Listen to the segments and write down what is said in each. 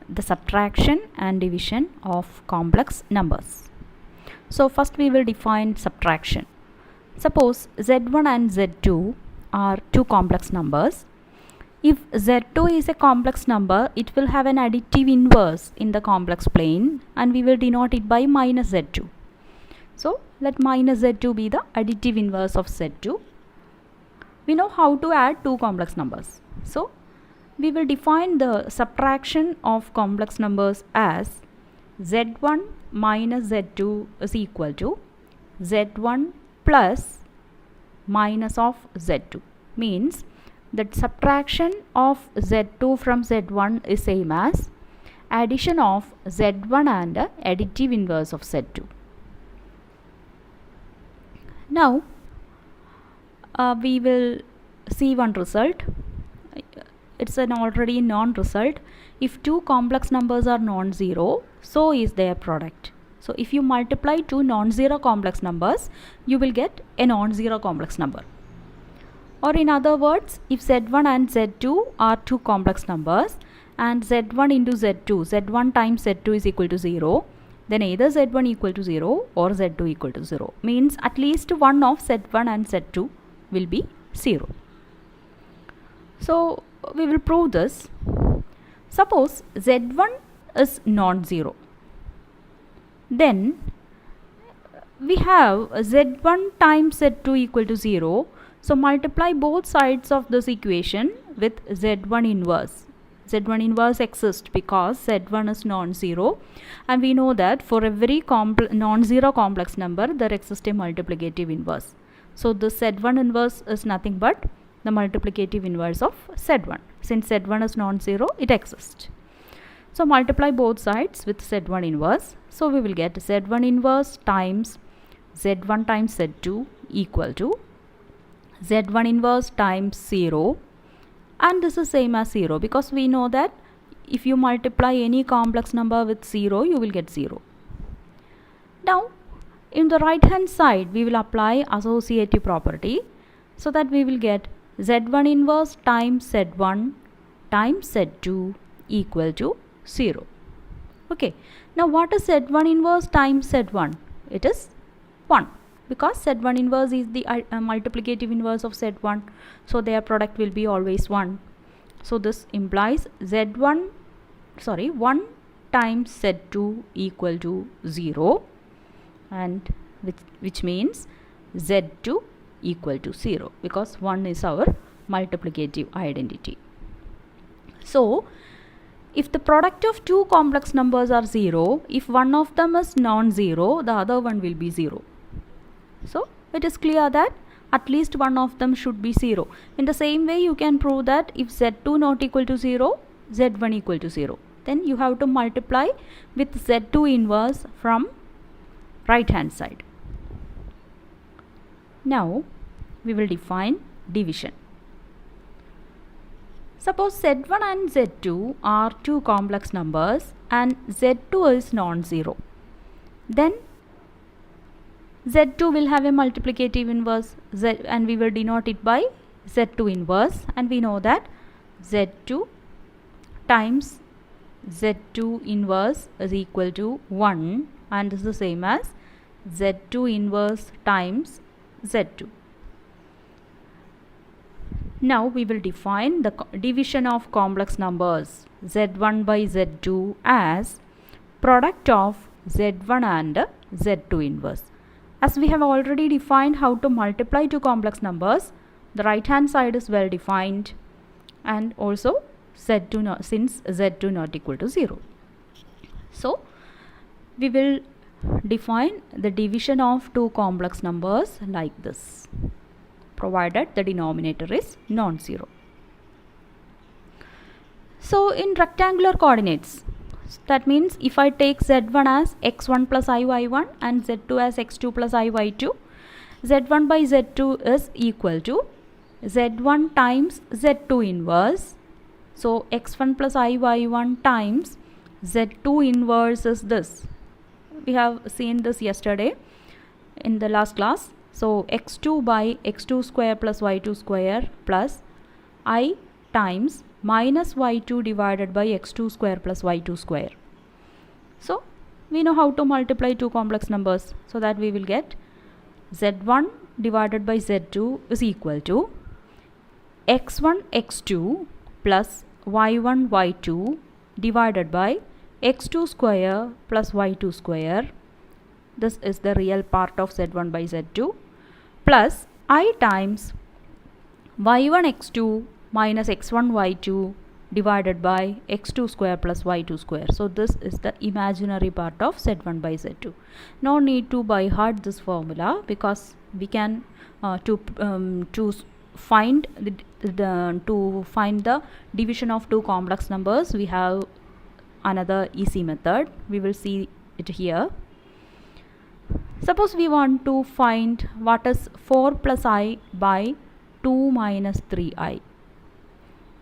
the subtraction and division of complex numbers. So first we will define subtraction. Suppose z1 and z2 are two complex numbers. If z2 is a complex number, it will have an additive inverse in the complex plane, and we will denote it by minus z2. So let minus z2 be the additive inverse of z2. We know how to add two complex numbers. So we will define the subtraction of complex numbers as z1 minus z2 is equal to z1 plus minus of z2. Means that subtraction of z2 from z1 is same as addition of z1 and additive inverse of z2. Now we will see one result. It's an already non-result. If two complex numbers are non-zero, so is their product. So if you multiply two non-zero complex numbers, you will get a non-zero complex number. Or in other words, if z1 and z2 are two complex numbers and z1 into z2, z1 times z2 is equal to 0, then either z1 equal to 0 or z2 equal to 0. Means at least one of z1 and z2 will be 0. So we will prove this. Suppose z1 is non-zero. Then we have z1 times z2 equal to 0. So multiply both sides of this equation with z1 inverse. Z1 inverse exists because z1 is non-zero, and we know that for every non-zero complex number there exists a multiplicative inverse. So the z1 inverse is nothing but the multiplicative inverse of z1. Since z1 is non-zero, it exists. So multiply both sides with z1 inverse. So we will get z1 inverse times z1 times z2 equal to z1 inverse times 0, and this is same as 0 because we know that if you multiply any complex number with 0, you will get 0. Now in the right hand side we will apply associative property, so that we will get z1 inverse times z1 times z2 equal to 0. Okay, now what is z1 inverse times z1? It is 1, because z1 inverse is the multiplicative inverse of z1, so their product will be always 1. So this implies 1 times z2 equal to 0, and which means z2 equal to 0, because 1 is our multiplicative identity. So if the product of two complex numbers are 0, if one of them is non-zero, the other one will be 0. So it is clear that at least one of them should be 0. In the same way, you can prove that if z2 not equal to 0, z1 equal to 0. Then you have to multiply with z2 inverse from right hand side. Now we will define division. Suppose z1 and z2 are two complex numbers and z2 is non-zero. Then z2 will have a multiplicative inverse and we will denote it by z2 inverse, and we know that z2 times z2 inverse is equal to 1, and this is the same as z2 inverse times z2. Now we will define the division of complex numbers z1 by z2 as product of z1 and z2 inverse. As we have already defined how to multiply two complex numbers, the right hand side is well defined, and also z2 not, since z2 not equal to 0. So we will define the division of two complex numbers like this, provided the denominator is non-zero. So in rectangular coordinates, that means if I take z1 as x1 plus iy1 and z2 as x2 plus iy2, z1 by z2 is equal to z1 times z2 inverse. So x1 plus iy1 times z2 inverse is this. We have seen this yesterday in the last class. So x2 by x2 square plus y2 square plus I times minus y2 divided by x2 square plus y2 square. So we know how to multiply two complex numbers, so that we will get z1 divided by z2 is equal to x1 x2 plus y1 y2 divided by x2 square plus y2 square. This is the real part of z1 by z2 plus I times y1 x2 minus x1 y2 divided by x2 square plus y2 square. So this is the imaginary part of z1 by z2. No need to by heart this formula, because we can to find the division of two complex numbers, we have another easy method. We will see it here. Suppose we want to find what is 4 plus I by 2 minus 3i.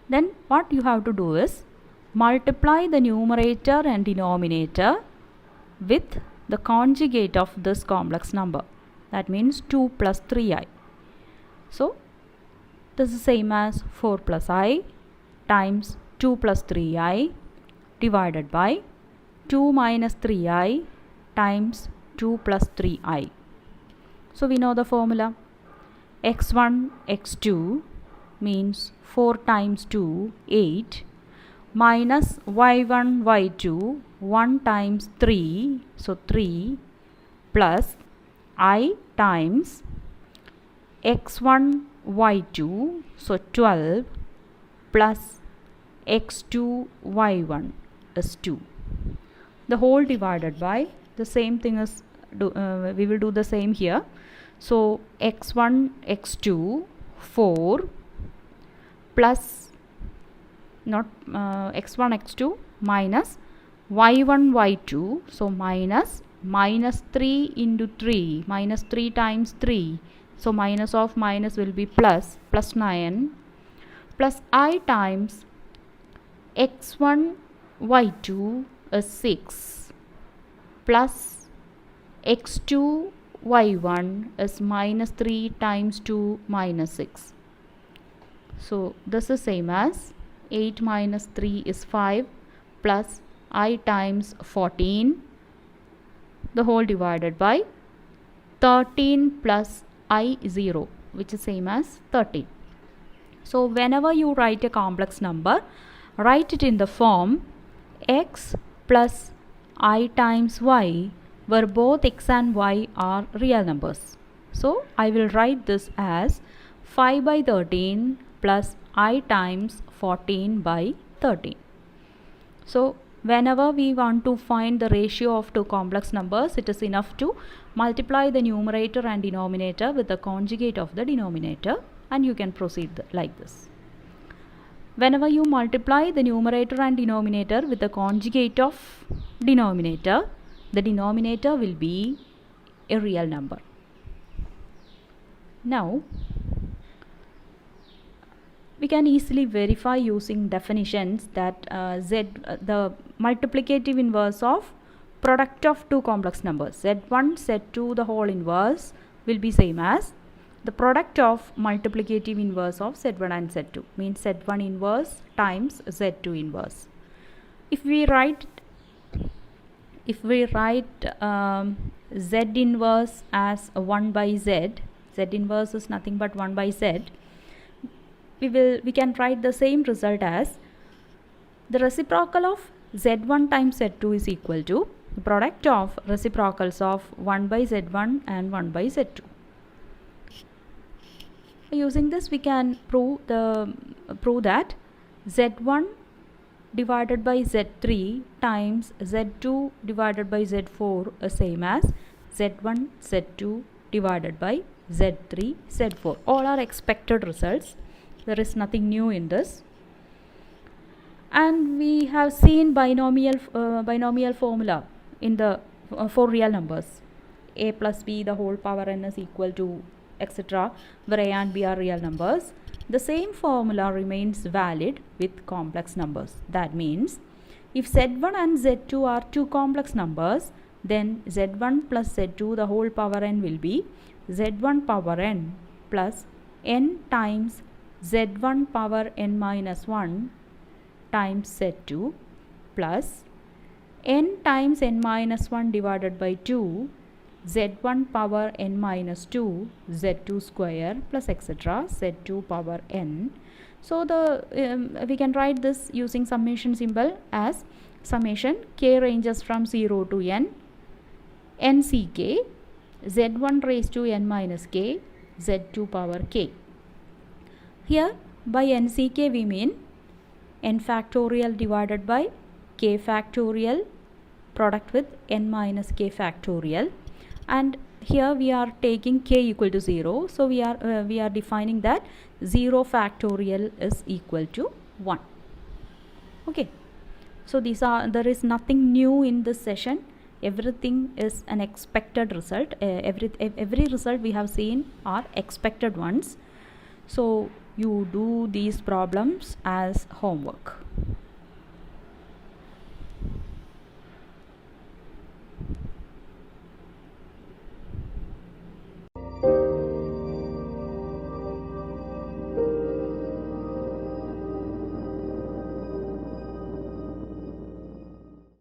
Then what you have to do is multiply the numerator and denominator with the conjugate of this complex number. That means 2 plus 3i. So this is same as 4 plus I times 2 plus 3i divided by 2 minus 3i times 2 plus 3i. So we know the formula. x1 x2 means 4 times 2 8 minus y1 y2 1 times 3, so 3 plus I times x1 y2, so 12 plus x2 y1 is 2. The whole divided by the same thing as we will do the same here. So x1 x2 4 plus not x1 x2 minus y1 y2, so minus 3 into 3, minus 3 times 3, so minus of minus will be plus 9 plus I times x1 y2 is 6 plus x2 y1 is minus 3 times 2 minus 6. So this is same as 8 minus 3 is 5 plus I times 14, the whole divided by 13 plus I 0, which is same as 13. So whenever you write a complex number, write it in the form x plus I times y, where both x and y are real numbers. So I will write this as 5 by 13 plus I times 14 by 13. So whenever we want to find the ratio of two complex numbers, it is enough to multiply the numerator and denominator with the conjugate of the denominator, and you can proceed like this. Whenever you multiply the numerator and denominator with the conjugate of denominator, the denominator will be a real number. Now we can easily verify using definitions that the multiplicative inverse of product of two complex numbers z1 z2 the whole inverse will be same as the product of multiplicative inverse of z1 and z2, means z1 inverse times z2 inverse. If we write z inverse as 1 by z inverse is nothing but 1 by z, we can write the same result as the reciprocal of z1 times z2 is equal to the product of reciprocals of 1 by z1 and 1 by z2. Using this we can prove that z1 divided by z3 times z2 divided by z4 is same as z1 z2 divided by z3 z4. All are expected results. There is nothing new in this. And we have seen binomial formula in the for real numbers. A plus b the whole power n is equal to etc., where a and b are real numbers. The same formula remains valid with complex numbers. That means if z1 and z2 are two complex numbers, then z1 plus z2 the whole power n will be z1 power n plus n times z1 power n minus 1 times Z2 plus n times n minus 1 divided by 2 Z1 power n minus 2 Z2 square plus etc. Z2 power n. So we can write this using summation symbol as summation k ranges from 0 to n nck Z1 raised to n minus k Z2 power k. Here by nck we mean n factorial divided by k factorial product with n minus k factorial, and here we are taking k equal to 0, so we are defining that 0 factorial is equal to 1. Okay, so there is nothing new in this session. Everything is an expected result. Every result we have seen are expected ones. So you do these problems as homework.